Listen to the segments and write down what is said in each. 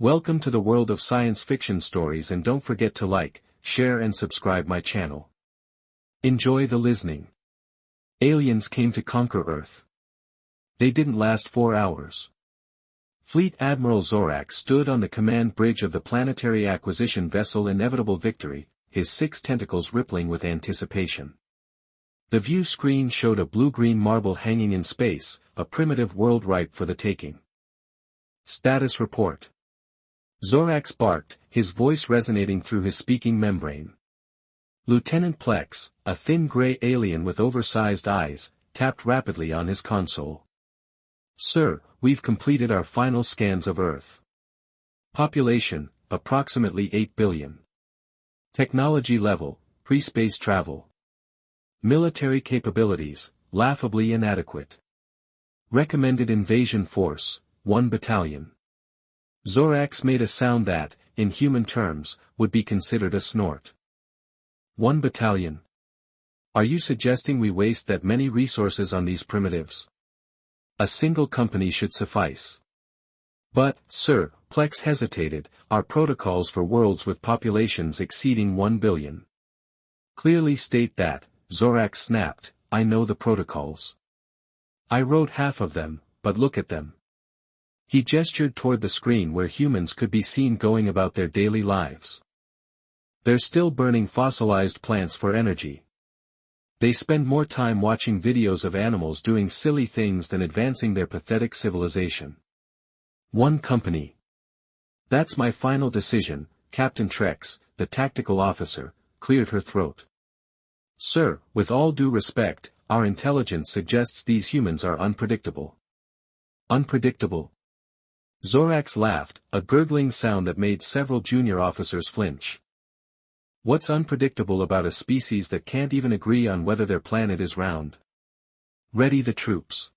Welcome to the world of science fiction stories, and don't forget to like, share and subscribe my channel. Enjoy the listening. Aliens came to conquer Earth. They didn't last 4 hours. Fleet Admiral Zorak stood on the command bridge of the planetary acquisition vessel Inevitable Victory, his 6 tentacles rippling with anticipation. The view screen showed a blue-green marble hanging in space, a primitive world ripe for the taking. Status report. Zorak barked, his voice resonating through his speaking membrane. Lieutenant Plex, a thin gray alien with oversized eyes, tapped rapidly on his console. Sir, we've completed our final scans of Earth. Population, approximately 8 billion. Technology level, pre-space travel. Military capabilities, laughably inadequate. Recommended invasion force, 1 battalion. Zorak made a sound that, in human terms, would be considered a snort. 1 battalion. Are you suggesting we waste that many resources on these primitives? A single company should suffice. But, sir, Plex hesitated, our protocols for worlds with populations exceeding 1 billion. Clearly state that, Zorak snapped, I know the protocols. I wrote half of them, but look at them. He gestured toward the screen where humans could be seen going about their daily lives. They're still burning fossilized plants for energy. They spend more time watching videos of animals doing silly things than advancing their pathetic civilization. 1 company. That's my final decision, Captain Trex, the tactical officer, cleared her throat. Sir, with all due respect, our intelligence suggests these humans are unpredictable. Unpredictable? Zorak laughed, a gurgling sound that made several junior officers flinch. What's unpredictable about a species that can't even agree on whether their planet is round? Ready the troops.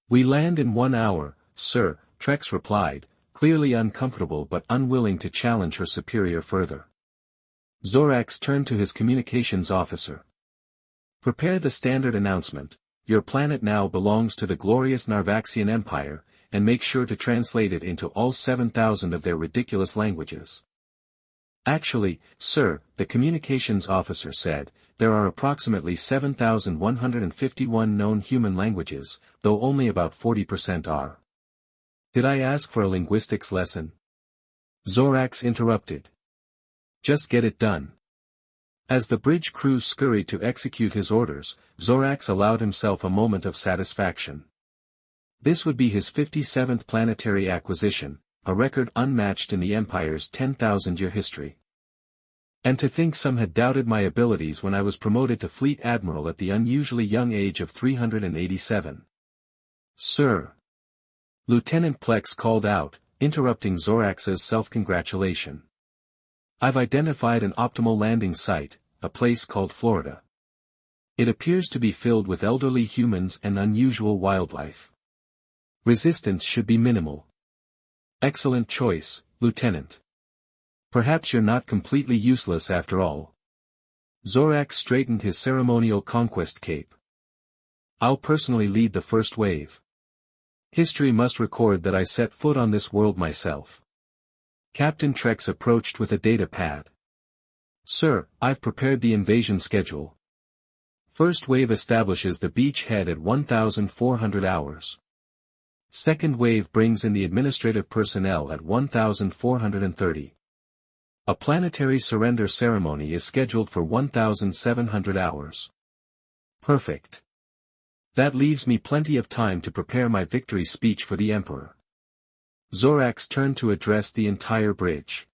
We land in 1 hour, sir, Trex replied, clearly uncomfortable but unwilling to challenge her superior further. Zorak turned to his communications officer. Prepare the standard announcement, your planet now belongs to the glorious Narvaxian Empire, and make sure to translate it into all 7,000 of their ridiculous languages. Actually, sir, the communications officer said, there are approximately 7,151 known human languages, though only about 40% are. Did I ask for a linguistics lesson? Zorak interrupted. Just get it done. As the bridge crew scurried to execute his orders, Zorak allowed himself a moment of satisfaction. This would be his 57th planetary acquisition, a record unmatched in the Empire's 10,000-year history. And to think some had doubted my abilities when I was promoted to Fleet Admiral at the unusually young age of 387. Sir. Lieutenant Plex called out, interrupting Zorak's self-congratulation. I've identified an optimal landing site, a place called Florida. It appears to be filled with elderly humans and unusual wildlife. Resistance should be minimal. Excellent choice, Lieutenant. Perhaps you're not completely useless after all. Zorak straightened his ceremonial conquest cape. I'll personally lead the first wave. History must record that I set foot on this world myself. Captain Trex approached with a data pad. Sir, I've prepared the invasion schedule. First wave establishes the beachhead at 1,400 hours. Second wave brings in the administrative personnel at 1,430. A planetary surrender ceremony is scheduled for 1,700 hours. Perfect. That leaves me plenty of time to prepare my victory speech for the Emperor. Zorak turned to address the entire bridge.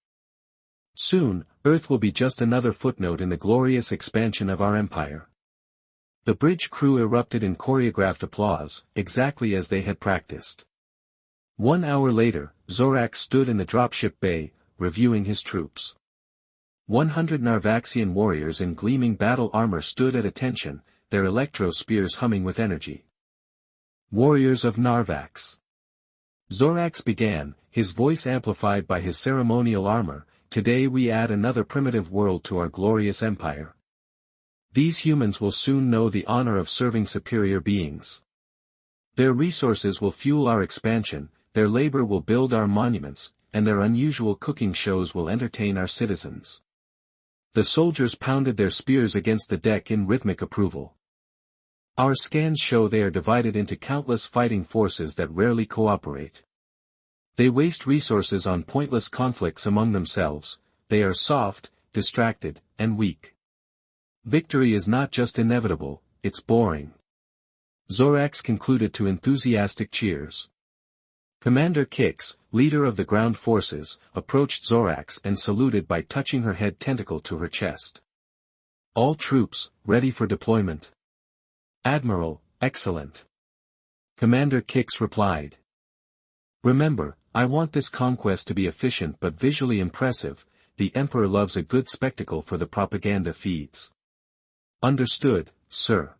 Soon, Earth will be just another footnote in the glorious expansion of our empire. The bridge crew erupted in choreographed applause, exactly as they had practiced. 1 hour later, Zorak stood in the dropship bay, reviewing his troops. 100 Narvaxian warriors in gleaming battle armor stood at attention, their electro-spears humming with energy. Warriors of Narvax. Zorak began, his voice amplified by his ceremonial armor, today we add another primitive world to our glorious empire. These humans will soon know the honor of serving superior beings. Their resources will fuel our expansion, their labor will build our monuments, and their unusual cooking shows will entertain our citizens. The soldiers pounded their spears against the deck in rhythmic approval. Our scans show they are divided into countless fighting forces that rarely cooperate. They waste resources on pointless conflicts among themselves. They are soft, distracted, and weak. Victory is not just inevitable, it's boring. Zorax concluded to enthusiastic cheers. Commander Kix, leader of the ground forces, approached Zorax and saluted by touching her head tentacle to her chest. All troops, ready for deployment. Admiral, excellent. Commander Kix replied. Remember, I want this conquest to be efficient but visually impressive. The Emperor loves a good spectacle for the propaganda feeds. Understood, sir.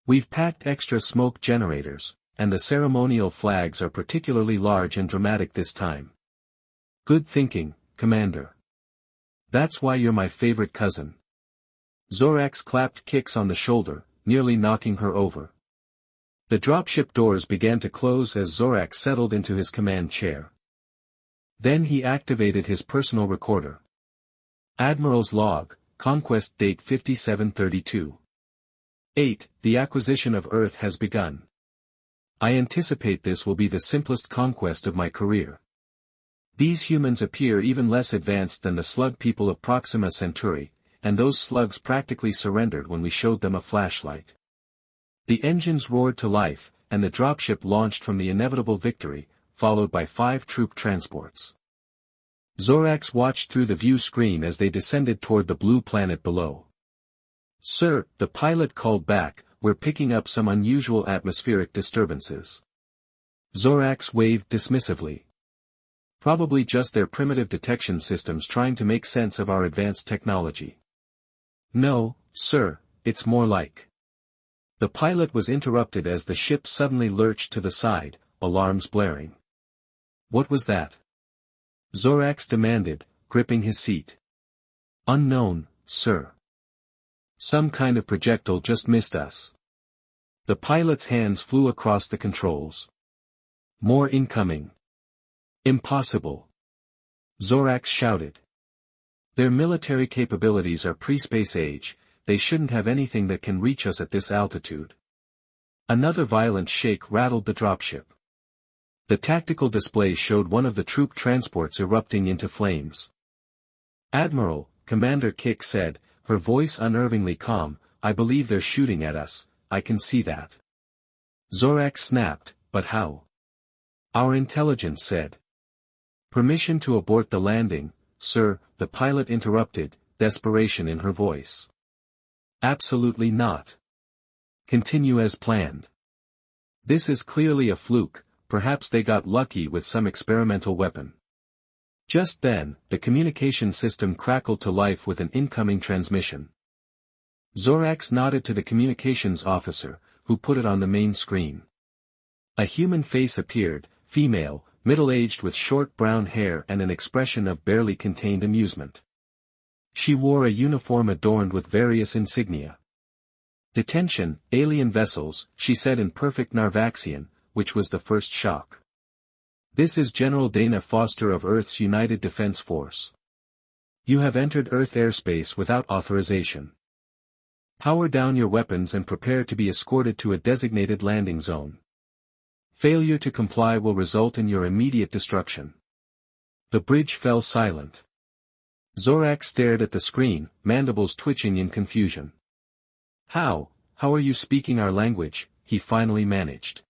We've packed extra smoke generators, and the ceremonial flags are particularly large and dramatic this time. Good thinking, Commander. That's why you're my favorite cousin. Zorax clapped Kix on the shoulder, nearly knocking her over. The dropship doors began to close as Zorax settled into his command chair. Then he activated his personal recorder. Admiral's log, conquest date 5732. 8. The acquisition of Earth has begun. I anticipate this will be the simplest conquest of my career. These humans appear even less advanced than the slug people of Proxima Centauri, and those slugs practically surrendered when we showed them a flashlight. The engines roared to life, and the dropship launched from the inevitable Victory, followed by 5 troop transports. Zorax watched through the view screen as they descended toward the blue planet below. Sir, the pilot called back, we're picking up some unusual atmospheric disturbances. Zorax waved dismissively. Probably just their primitive detection systems trying to make sense of our advanced technology. No, sir, it's more like. The pilot was interrupted as the ship suddenly lurched to the side, alarms blaring. What was that? Zorax demanded, gripping his seat. Unknown, sir. Some kind of projectile just missed us. The pilot's hands flew across the controls. More incoming. Impossible. Zorax shouted. Their military capabilities are pre-space age, they shouldn't have anything that can reach us at this altitude. Another violent shake rattled the dropship. The tactical display showed one of the troop transports erupting into flames. Admiral, Commander Kix said, her voice unnervingly calm, I believe they're shooting at us, I can see that. Zorax snapped, but how? Our intelligence said. Permission to abort the landing, sir, the pilot interrupted, desperation in her voice. Absolutely not. Continue as planned. This is clearly a fluke, perhaps they got lucky with some experimental weapon. Just then, the communication system crackled to life with an incoming transmission. Zorax nodded to the communications officer, who put it on the main screen. A human face appeared, female, middle-aged with short brown hair and an expression of barely contained amusement. She wore a uniform adorned with various insignia. Detention, alien vessels, she said in perfect Narvaxian, which was the first shock. This is General Dana Foster of Earth's United Defense Force. You have entered Earth airspace without authorization. Power down your weapons and prepare to be escorted to a designated landing zone. Failure to comply will result in your immediate destruction. The bridge fell silent. Zorax stared at the screen, mandibles twitching in confusion. How are you speaking our language? He finally managed.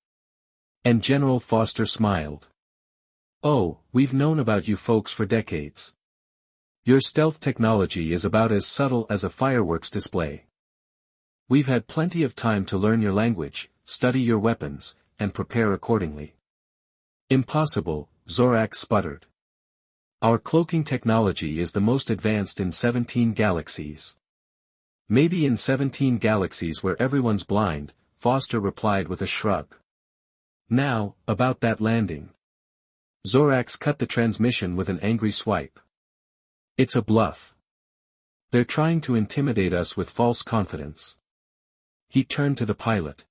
And General Foster smiled. Oh, we've known about you folks for decades. Your stealth technology is about as subtle as a fireworks display. We've had plenty of time to learn your language, study your weapons, and prepare accordingly. Impossible, Zorax sputtered. Our cloaking technology is the most advanced in 17 galaxies. Maybe in 17 galaxies where everyone's blind, Foster replied with a shrug. Now, about that landing. Zorax cut the transmission with an angry swipe. It's a bluff. They're trying to intimidate us with false confidence. He turned to the pilot.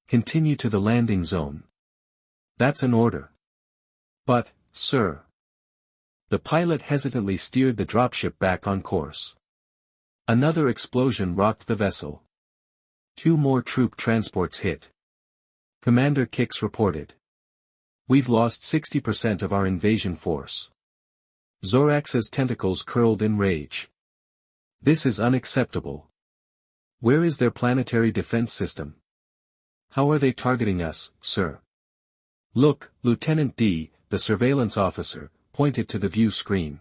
Continue to the landing zone. That's an order. But, sir. The pilot hesitantly steered the dropship back on course. Another explosion rocked the vessel. 2 more troop transports hit. Commander Kix reported. We've lost 60% of our invasion force. Zorax's tentacles curled in rage. This is unacceptable. Where is their planetary defense system? How are they targeting us, sir? Look, Lieutenant D, the surveillance officer, pointed to the view screen.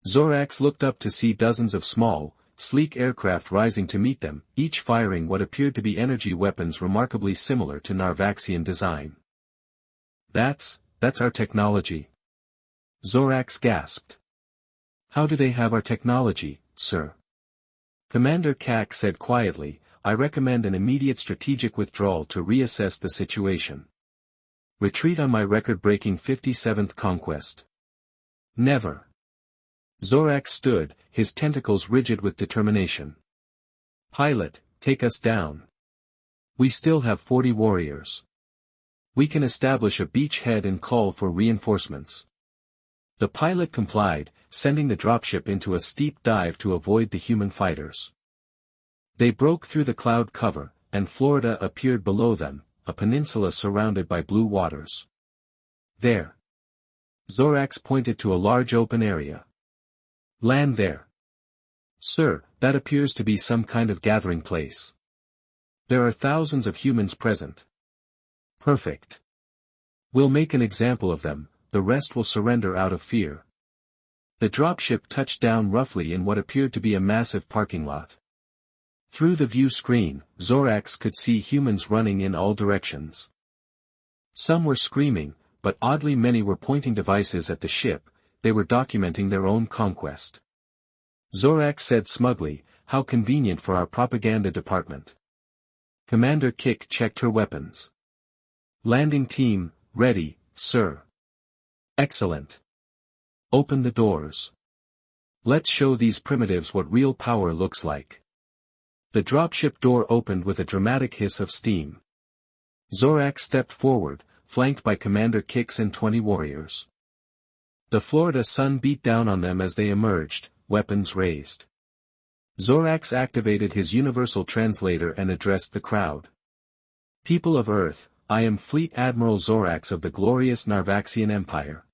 Zorax looked up to see dozens of small, sleek aircraft rising to meet them, each firing what appeared to be energy weapons remarkably similar to Narvaxian design. That's our technology. Zorax gasped. How do they have our technology, sir? Commander Kak said quietly, I recommend an immediate strategic withdrawal to reassess the situation. Retreat on my record-breaking 57th conquest. Never. Zorax stood, his tentacles rigid with determination. Pilot, take us down. We still have 40 warriors. We can establish a beachhead and call for reinforcements. The pilot complied, sending the dropship into a steep dive to avoid the human fighters. They broke through the cloud cover, and Florida appeared below them, a peninsula surrounded by blue waters. There. Zorax pointed to a large open area. Land there. Sir, that appears to be some kind of gathering place. There are thousands of humans present. Perfect. We'll make an example of them, the rest will surrender out of fear. The dropship touched down roughly in what appeared to be a massive parking lot. Through the view screen, Zorax could see humans running in all directions. Some were screaming, but oddly many were pointing devices at the ship, they were documenting their own conquest. Zorax said smugly, how convenient for our propaganda department. Commander Kik checked her weapons. Landing team, ready, sir. Excellent. Open the doors. Let's show these primitives what real power looks like. The dropship door opened with a dramatic hiss of steam. Zorax stepped forward, flanked by Commander Kix and 20 warriors. The Florida sun beat down on them as they emerged, weapons raised. Zorax activated his universal translator and addressed the crowd. People of Earth, I am Fleet Admiral Zorax of the glorious Narvaxian Empire.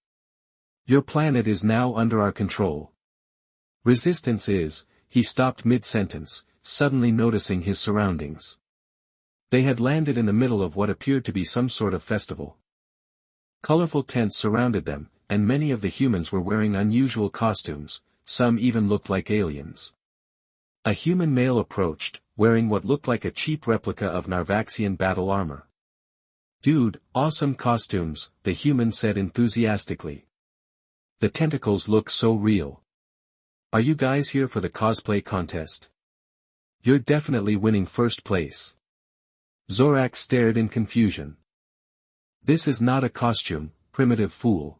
Your planet is now under our control. Resistance is, he stopped mid-sentence, suddenly noticing his surroundings. They had landed in the middle of what appeared to be some sort of festival. Colorful tents surrounded them, and many of the humans were wearing unusual costumes, some even looked like aliens. A human male approached, wearing what looked like a cheap replica of Narvaxian battle armor. Dude, awesome costumes, the human said enthusiastically. The tentacles look so real. Are you guys here for the cosplay contest? You're definitely winning first place. Zorax stared in confusion. This is not a costume, primitive fool.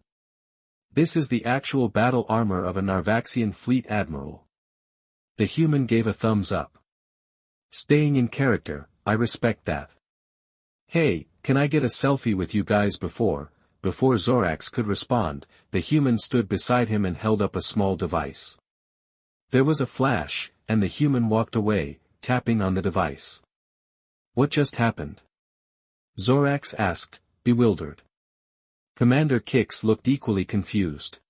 This is the actual battle armor of a Narvaxian fleet admiral. The human gave a thumbs up. Staying in character, I respect that. Hey, can I get a selfie with you guys before Zorax could respond, the human stood beside him and held up a small device. There was a flash, and the human walked away, tapping on the device. What just happened? Zorax asked, bewildered. Commander Kix looked equally confused.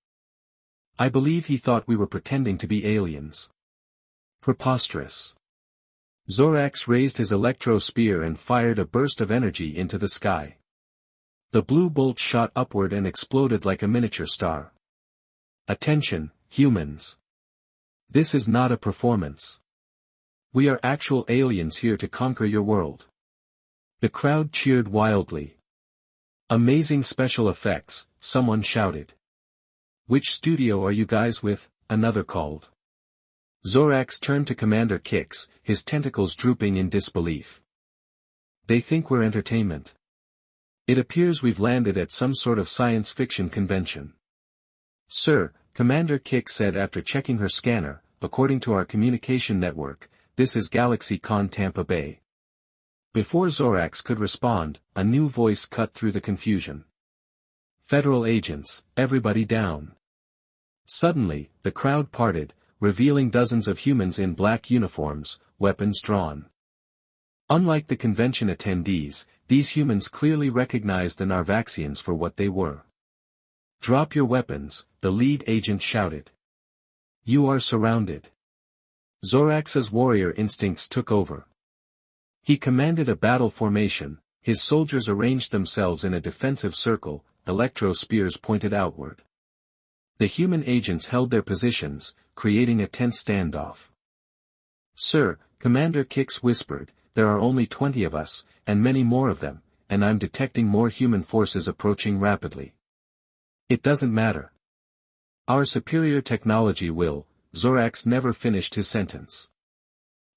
I believe he thought we were pretending to be aliens. Preposterous. Zorax raised his electro spear and fired a burst of energy into the sky. The blue bolt shot upward and exploded like a miniature star. Attention, humans. This is not a performance. We are actual aliens here to conquer your world. The crowd cheered wildly. Amazing special effects, someone shouted. Which studio are you guys with? Another called. Zorax turned to Commander Kix, his tentacles drooping in disbelief. They think we're entertainment. It appears we've landed at some sort of science fiction convention. Sir, Commander Kix said after checking her scanner, according to our communication network, this is GalaxyCon Tampa Bay. Before Zorax could respond, a new voice cut through the confusion. Federal agents, everybody down. Suddenly, the crowd parted, revealing dozens of humans in black uniforms, weapons drawn. Unlike the convention attendees, these humans clearly recognized the Narvaxians for what they were. "Drop your weapons," the lead agent shouted. "You are surrounded." Zorax's warrior instincts took over. He commanded a battle formation, his soldiers arranged themselves in a defensive circle, electro spears pointed outward. The human agents held their positions, creating a tense standoff. "Sir," Commander Kix whispered, "there are only 20 of us, and many more of them, and I'm detecting more human forces approaching rapidly." "It doesn't matter. Our superior technology will." Zorax never finished his sentence.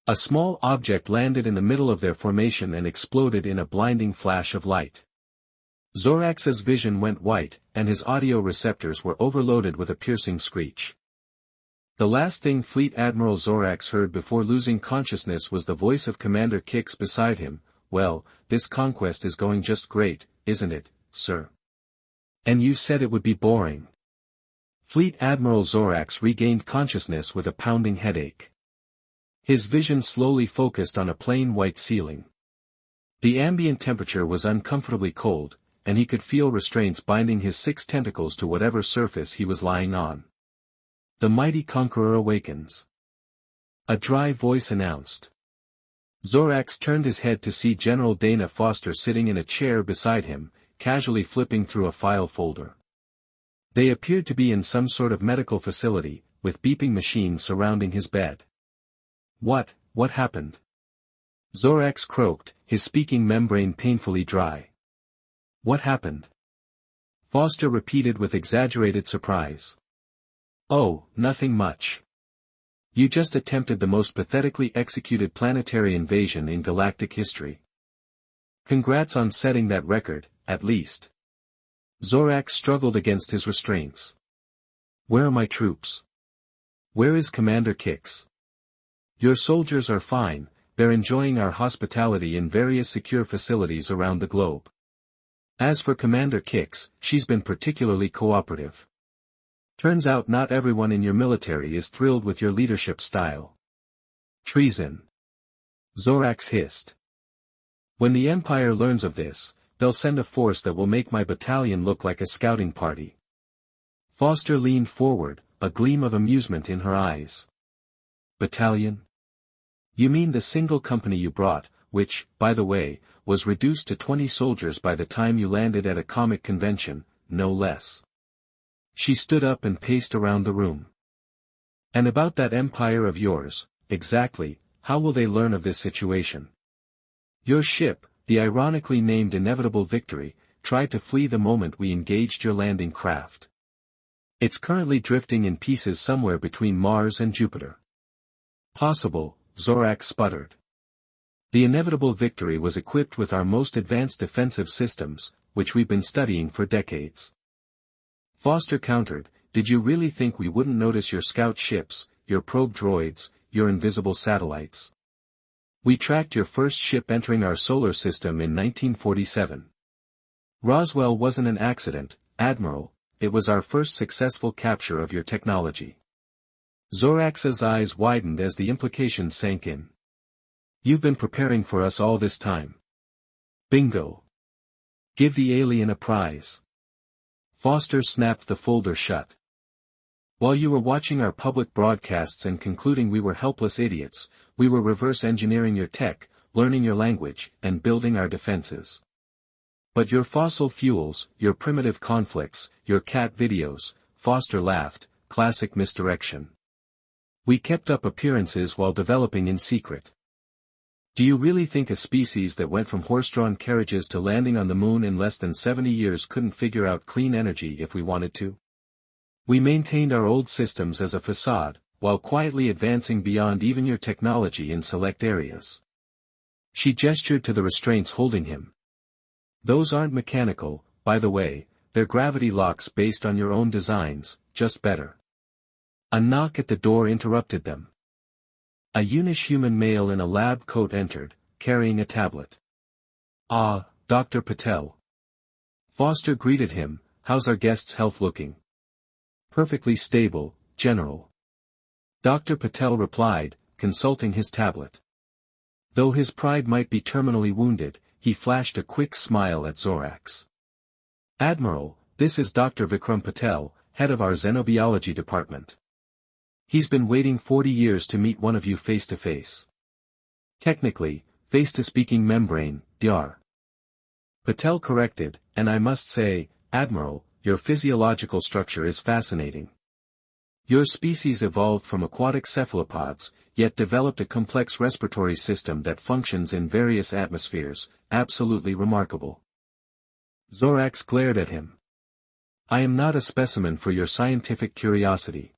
A small object landed in the middle of their formation and exploded in a blinding flash of light. Zorax's vision went white, and his audio receptors were overloaded with a piercing screech. The last thing Fleet Admiral Zorax heard before losing consciousness was the voice of Commander Kix beside him. "Well, this conquest is going just great, isn't it, sir? And you said it would be boring." Fleet Admiral Zorax regained consciousness with a pounding headache. His vision slowly focused on a plain white ceiling. The ambient temperature was uncomfortably cold, and he could feel restraints binding his 6 tentacles to whatever surface he was lying on. "The mighty conqueror awakens," a dry voice announced. Zorax turned his head to see General Dana Foster sitting in a chair beside him, casually flipping through a file folder. They appeared to be in some sort of medical facility, with beeping machines surrounding his bed. What happened?" Zorax croaked, his speaking membrane painfully dry. "What happened?" Foster repeated with exaggerated surprise. "Oh, nothing much. You just attempted the most pathetically executed planetary invasion in galactic history. Congrats on setting that record, at least." Zorax struggled against his restraints. "Where are my troops? Where is Commander Kix?" "Your soldiers are fine, they're enjoying our hospitality in various secure facilities around the globe. As for Commander Kix, she's been particularly cooperative. Turns out not everyone in your military is thrilled with your leadership style." "Treason," Zorax hissed. "When the Empire learns of this, they'll send a force that will make my battalion look like a scouting party." Foster leaned forward, a gleam of amusement in her eyes. "Battalion? You mean the single company you brought, which, by the way, was reduced to 20 soldiers by the time you landed at a comic convention, no less." She stood up and paced around the room. "And about that empire of yours, exactly, how will they learn of this situation? Your ship, the ironically named Inevitable Victory, tried to flee the moment we engaged your landing craft. It's currently drifting in pieces somewhere between Mars and Jupiter." "Possible," Zorax sputtered. "The Inevitable Victory was equipped with our most advanced defensive systems, which we've been studying for decades." Foster countered, "Did you really think we wouldn't notice your scout ships, your probe droids, your invisible satellites? We tracked your first ship entering our solar system in 1947. Roswell wasn't an accident, Admiral, it was our first successful capture of your technology." Zorax's eyes widened as the implications sank in. "You've been preparing for us all this time. Bingo. Give the alien a prize." Foster snapped the folder shut. "While you were watching our public broadcasts and concluding we were helpless idiots, we were reverse engineering your tech, learning your language, and building our defenses. But your fossil fuels, your primitive conflicts, your cat videos," Foster laughed, "classic misdirection. We kept up appearances while developing in secret. Do you really think a species that went from horse-drawn carriages to landing on the moon in less than 70 years couldn't figure out clean energy if we wanted to? We maintained our old systems as a facade, while quietly advancing beyond even your technology in select areas." She gestured to the restraints holding him. "Those aren't mechanical, by the way, they're gravity locks based on your own designs, just better." A knock at the door interrupted them. A youngish human male in a lab coat entered, carrying a tablet. "Ah, Dr. Patel." Foster greeted him, "How's our guest's health looking?" Perfectly stable, General. Dr. Patel replied, consulting his tablet. Though his pride might be terminally wounded, he flashed a quick smile at Zorax. Admiral, this is Dr. Vikram Patel, head of our xenobiology department. He's been waiting 40 years to meet one of you face to face. Technically, face-to-speaking membrane, Dr. Patel corrected, and I must say, Admiral, your physiological structure is fascinating. Your species evolved from aquatic cephalopods, yet developed a complex respiratory system that functions in various atmospheres, absolutely remarkable. Zorax glared at him. I am not a specimen for your scientific curiosity.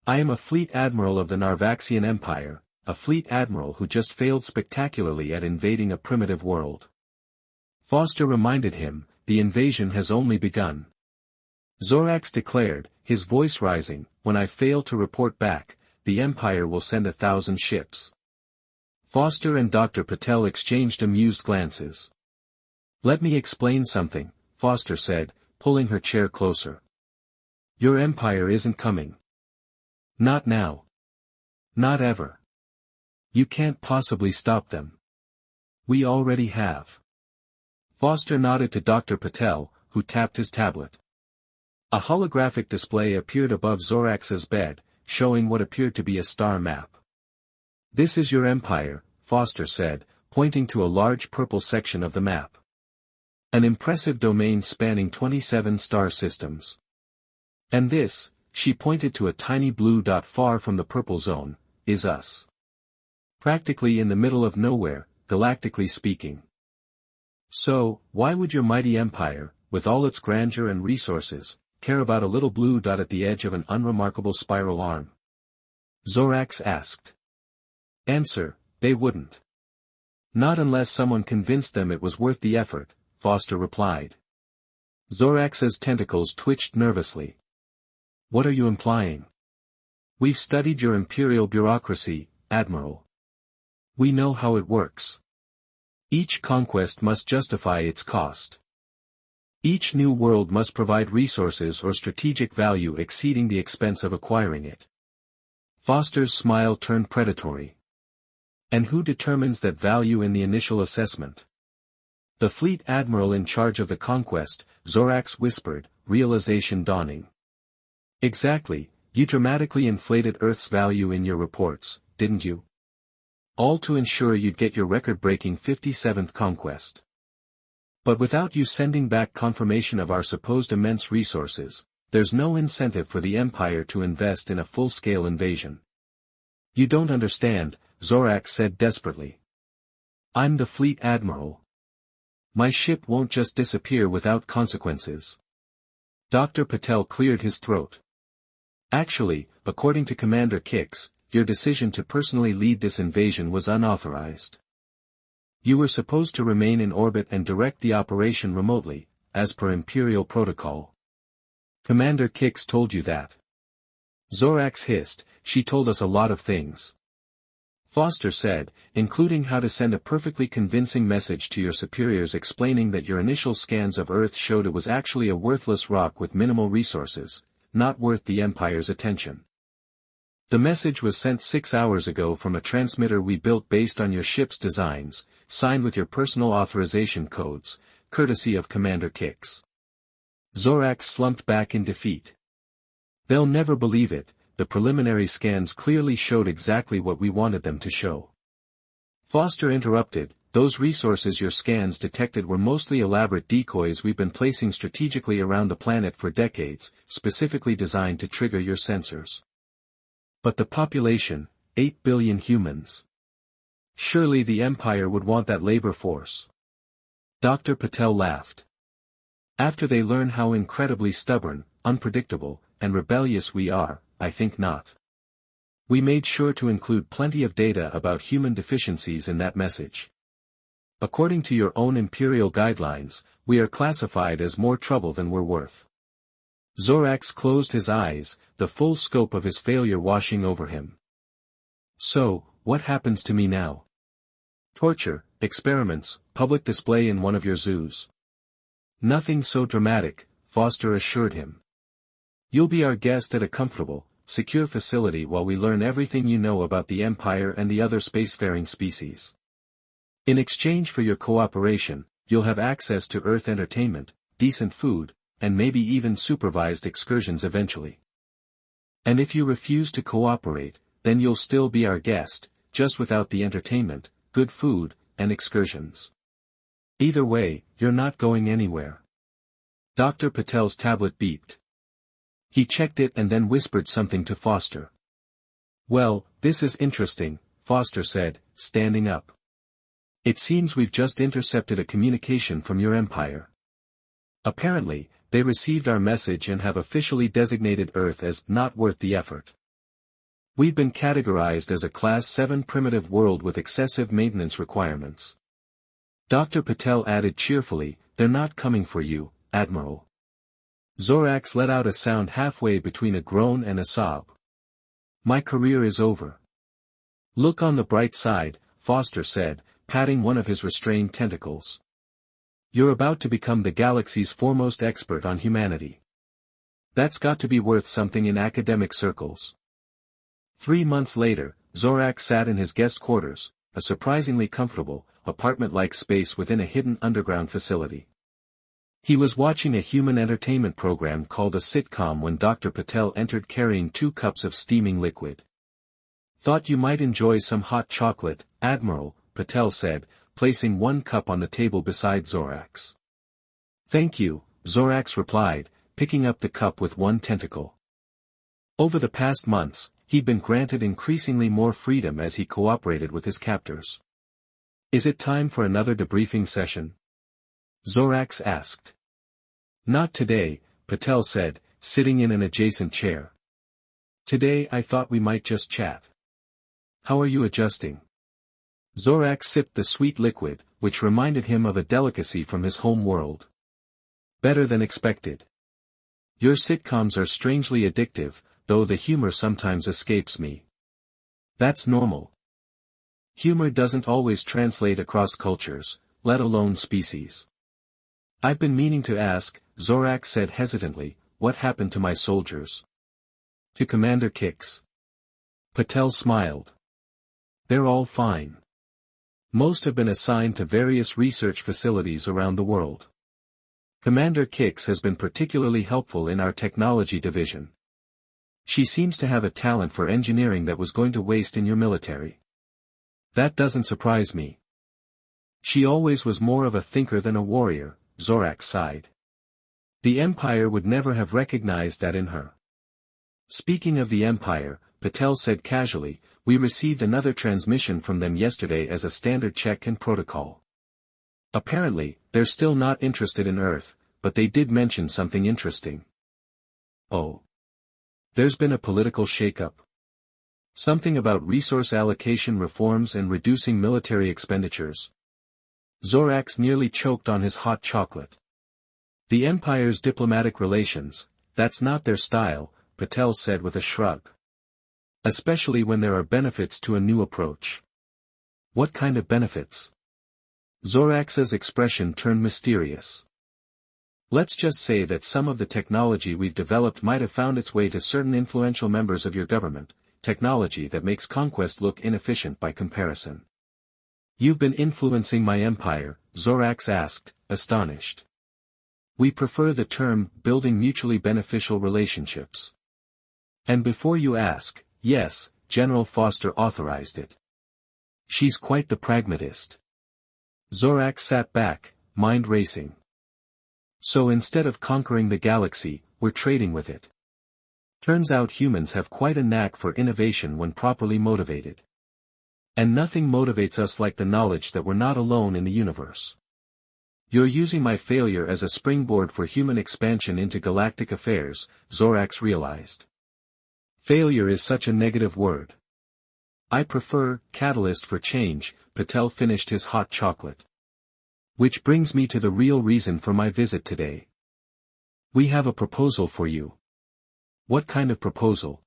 I am a fleet admiral of the Narvaxian Empire, a fleet admiral who just failed spectacularly at invading a primitive world. Foster reminded him, the invasion has only begun. Zorax declared, his voice rising, when I fail to report back, the Empire will send 1,000 ships. Foster and Dr. Patel exchanged amused glances. Let me explain something, Foster said, pulling her chair closer. Your Empire isn't coming. Not now. Not ever. You can't possibly stop them. We already have. Foster nodded to Dr. Patel, who tapped his tablet. A holographic display appeared above Zorax's bed, showing what appeared to be a star map. This is your empire, Foster said, pointing to a large purple section of the map. An impressive domain spanning 27 star systems. And this, she pointed to a tiny blue dot far from the purple zone, is us. Practically in the middle of nowhere, galactically speaking. So, why would your mighty empire, with all its grandeur and resources, care about a little blue dot at the edge of an unremarkable spiral arm? Zorax asked. Answer, they wouldn't. Not unless someone convinced them it was worth the effort, Foster replied. Zorax's tentacles twitched nervously. What are you implying? We've studied your imperial bureaucracy, Admiral. We know how it works. Each conquest must justify its cost. Each new world must provide resources or strategic value exceeding the expense of acquiring it. Foster's smile turned predatory. And who determines that value in the initial assessment? The fleet admiral in charge of the conquest, Zorax whispered, realization dawning. Exactly, you dramatically inflated Earth's value in your reports, didn't you? All to ensure you'd get your record-breaking 57th conquest. But without you sending back confirmation of our supposed immense resources, there's no incentive for the Empire to invest in a full-scale invasion. You don't understand, Zorax said desperately. I'm the fleet admiral. My ship won't just disappear without consequences. Dr. Patel cleared his throat. Actually, according to Commander Kix, your decision to personally lead this invasion was unauthorized. You were supposed to remain in orbit and direct the operation remotely, as per Imperial protocol. Commander Kix told you that. Zorax hissed, she told us a lot of things. Foster said, including how to send a perfectly convincing message to your superiors explaining that your initial scans of Earth showed it was actually a worthless rock with minimal resources, not worth the Empire's attention. The message was sent 6 hours ago from a transmitter we built based on your ship's designs, signed with your personal authorization codes, courtesy of Commander Kix. Zorax slumped back in defeat. They'll never believe it, the preliminary scans clearly showed exactly what we wanted them to show. Foster interrupted, those resources your scans detected were mostly elaborate decoys we've been placing strategically around the planet for decades, specifically designed to trigger your sensors. But the population, 8 billion humans. Surely the Empire would want that labor force. Dr. Patel laughed. After they learn how incredibly stubborn, unpredictable, and rebellious we are, I think not. We made sure to include plenty of data about human deficiencies in that message. According to your own imperial guidelines, we are classified as more trouble than we're worth. Zorax closed his eyes, the full scope of his failure washing over him. So, what happens to me now? Torture, experiments, public display in one of your zoos. Nothing so dramatic, Foster assured him. You'll be our guest at a comfortable, secure facility while we learn everything you know about the Empire and the other spacefaring species. In exchange for your cooperation, you'll have access to Earth entertainment, decent food, and maybe even supervised excursions eventually. And if you refuse to cooperate, then you'll still be our guest, just without the entertainment, good food, and excursions. Either way, you're not going anywhere. Dr. Patel's tablet beeped. He checked it and then whispered something to Foster. "Well, this is interesting," Foster said, standing up. "It seems we've just intercepted a communication from your Empire. Apparently, they received our message and have officially designated Earth as not worth the effort. We've been categorized as a Class 7 primitive world with excessive maintenance requirements." Dr. Patel added cheerfully, "They're not coming for you, Admiral." Zorax let out a sound halfway between a groan and a sob. "My career is over." "Look on the bright side," Foster said, patting one of his restrained tentacles. "You're about to become the galaxy's foremost expert on humanity. That's got to be worth something in academic circles." 3 months later, Zorax sat in his guest quarters, a surprisingly comfortable, apartment-like space within a hidden underground facility. He was watching a human entertainment program called a sitcom when Dr. Patel entered carrying 2 cups of steaming liquid. "Thought you might enjoy some hot chocolate, Admiral," Patel said, placing 1 cup on the table beside Zorax. "Thank you," Zorax replied, picking up the cup with 1 tentacle. Over the past months, he'd been granted increasingly more freedom as he cooperated with his captors. "Is it time for another debriefing session?" Zorax asked. "Not today," Patel said, sitting in an adjacent chair. "Today I thought we might just chat. How are you adjusting?" Zorax sipped the sweet liquid, which reminded him of a delicacy from his home world. "Better than expected. Your sitcoms are strangely addictive, though the humor sometimes escapes me." "That's normal. Humor doesn't always translate across cultures, let alone species." "I've been meaning to ask," Zorax said hesitantly, "what happened to my soldiers?" "To Commander Kix." Patel smiled. "They're all fine. Most have been assigned to various research facilities around the world. Commander Kix has been particularly helpful in our technology division. She seems to have a talent for engineering that was going to waste in your military." "That doesn't surprise me. She always was more of a thinker than a warrior," Zorax sighed. "The Empire would never have recognized that in her." "Speaking of the Empire," Patel said casually, "we received another transmission from them yesterday as a standard check and protocol. Apparently, they're still not interested in Earth, but they did mention something interesting." "Oh. There's been a political shakeup. Something about resource allocation reforms and reducing military expenditures." Zorax nearly choked on his hot chocolate. "The Empire's diplomatic relations, that's not their style," Patel said with a shrug. "Especially when there are benefits to a new approach." "What kind of benefits?" Zorax's expression turned mysterious. "Let's just say that some of the technology we've developed might have found its way to certain influential members of your government, technology that makes conquest look inefficient by comparison." "You've been influencing my empire?" Zorax asked, astonished. "We prefer the term building mutually beneficial relationships. And before you ask, yes, General Foster authorized it. She's quite the pragmatist." Zorax sat back, mind racing. "So instead of conquering the galaxy, we're trading with it. Turns out humans have quite a knack for innovation when properly motivated. And nothing motivates us like the knowledge that we're not alone in the universe. You're using my failure as a springboard for human expansion into galactic affairs," Zorax realized. "Failure is such a negative word. I prefer catalyst for change," Patel finished his hot chocolate. "Which brings me to the real reason for my visit today. We have a proposal for you." "What kind of proposal?"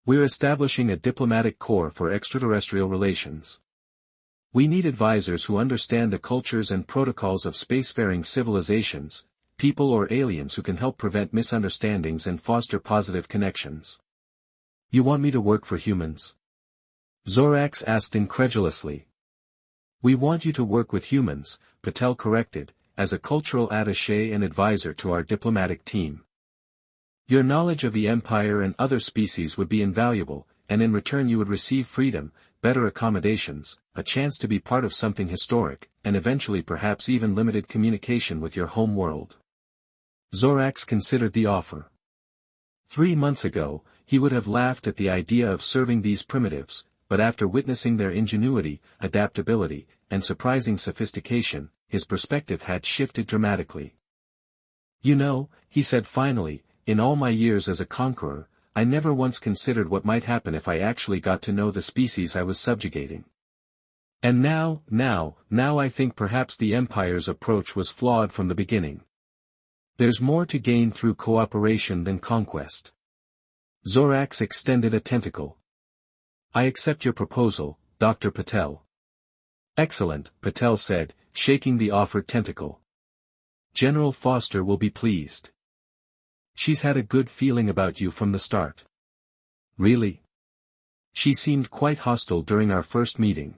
"We're establishing a diplomatic corps for extraterrestrial relations. We need advisors who understand the cultures and protocols of spacefaring civilizations, people or aliens who can help prevent misunderstandings and foster positive connections. You want me to work for humans? Zorax asked incredulously. We want you to work with humans, Patel corrected, as a cultural attaché and advisor to our diplomatic team. Your knowledge of the Empire and other species would be invaluable, and in return you would receive freedom, better accommodations, a chance to be part of something historic, and eventually perhaps even limited communication with your home world. Zorax considered the offer. 3 months ago, he would have laughed at the idea of serving these primitives, but after witnessing their ingenuity, adaptability, and surprising sophistication, his perspective had shifted dramatically. You know, he said finally, in all my years as a conqueror, I never once considered what might happen if I actually got to know the species I was subjugating. And now I think perhaps the Empire's approach was flawed from the beginning. There's more to gain through cooperation than conquest. Zorax extended a tentacle. I accept your proposal, Dr. Patel. Excellent, Patel said, shaking the offered tentacle. General Foster will be pleased. She's had a good feeling about you from the start. Really? She seemed quite hostile during our first meeting.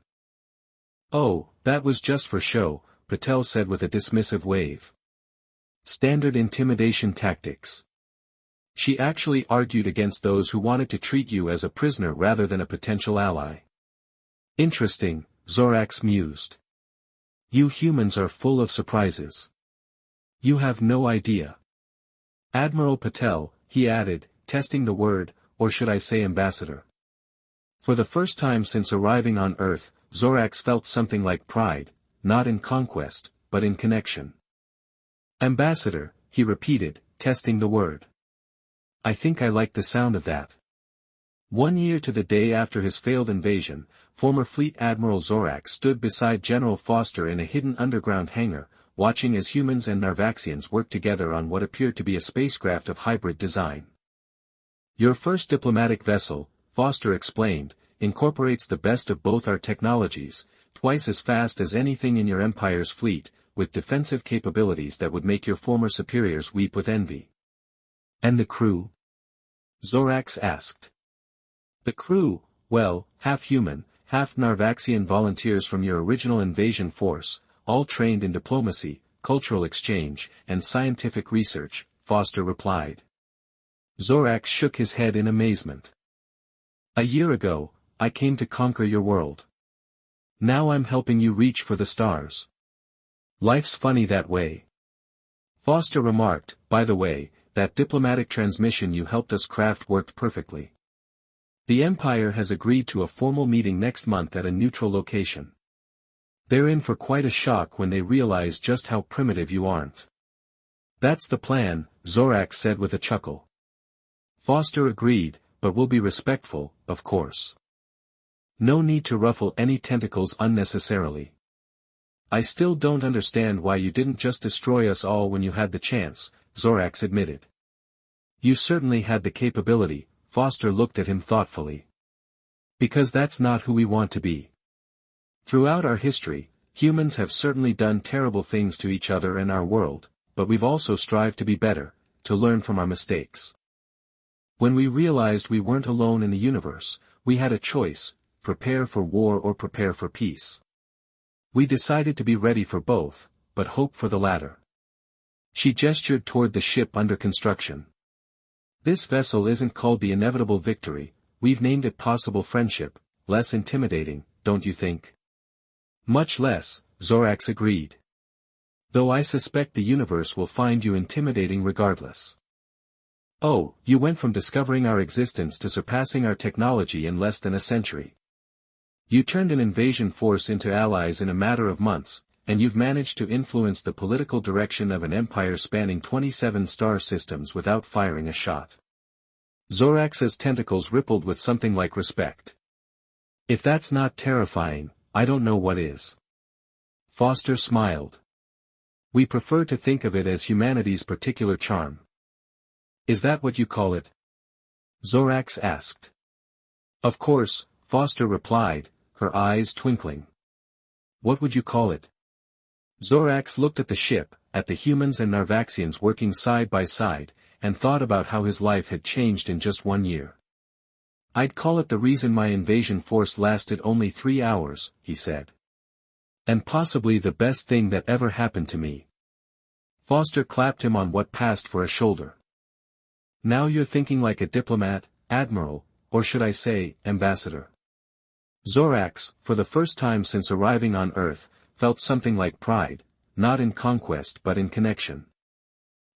Oh, that was just for show, Patel said with a dismissive wave. Standard intimidation tactics. She actually argued against those who wanted to treat you as a prisoner rather than a potential ally. Interesting, Zorax mused. You humans are full of surprises. You have no idea. Admiral Patel, he added, testing the word, or should I say ambassador. For the first time since arriving on Earth, Zorax felt something like pride, not in conquest, but in connection. Ambassador, he repeated, testing the word. I think I like the sound of that. 1 year to the day after his failed invasion, former Fleet Admiral Zorax stood beside General Foster in a hidden underground hangar, watching as humans and Narvaxians worked together on what appeared to be a spacecraft of hybrid design. Your first diplomatic vessel, Foster explained, incorporates the best of both our technologies, twice as fast as anything in your Empire's fleet, with defensive capabilities that would make your former superiors weep with envy. And the crew? Zorax asked. The crew, well, half human, half Narvaxian volunteers from your original invasion force, all trained in diplomacy, cultural exchange, and scientific research, Foster replied. Zorax shook his head in amazement. A year ago, I came to conquer your world. Now I'm helping you reach for the stars. Life's funny that way. Foster remarked, by the way, that diplomatic transmission you helped us craft worked perfectly. The Empire has agreed to a formal meeting next month at a neutral location. They're in for quite a shock when they realize just how primitive you aren't. That's the plan, Zorax said with a chuckle. Foster agreed, but we'll be respectful, of course. No need to ruffle any tentacles unnecessarily. I still don't understand why you didn't just destroy us all when you had the chance, Zorax admitted. You certainly had the capability, Foster looked at him thoughtfully. Because that's not who we want to be. Throughout our history, humans have certainly done terrible things to each other and our world, but we've also strived to be better, to learn from our mistakes. When we realized we weren't alone in the universe, we had a choice, prepare for war or prepare for peace. We decided to be ready for both, but hope for the latter. She gestured toward the ship under construction. This vessel isn't called the Inevitable Victory, we've named it Possible Friendship, less intimidating, don't you think? Much less, Zorax agreed. Though I suspect the universe will find you intimidating regardless. Oh, you went from discovering our existence to surpassing our technology in less than a century. You turned an invasion force into allies in a matter of months, and you've managed to influence the political direction of an empire spanning 27 star systems without firing a shot. Zorax's tentacles rippled with something like respect. If that's not terrifying, I don't know what is. Foster smiled. We prefer to think of it as humanity's particular charm. Is that what you call it? Zorax asked. Of course, Foster replied, her eyes twinkling. What would you call it? Zorax looked at the ship, at the humans and Narvaxians working side by side, and thought about how his life had changed in just 1 year. "I'd call it the reason my invasion force lasted only 3 hours," he said. "And possibly the best thing that ever happened to me." Foster clapped him on what passed for a shoulder. "Now you're thinking like a diplomat, admiral, or should I say, ambassador." Zorax, for the first time since arriving on Earth, felt something like pride, not in conquest but in connection.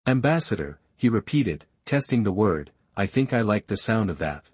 "Ambassador," he repeated, testing the word, "I think I like the sound of that."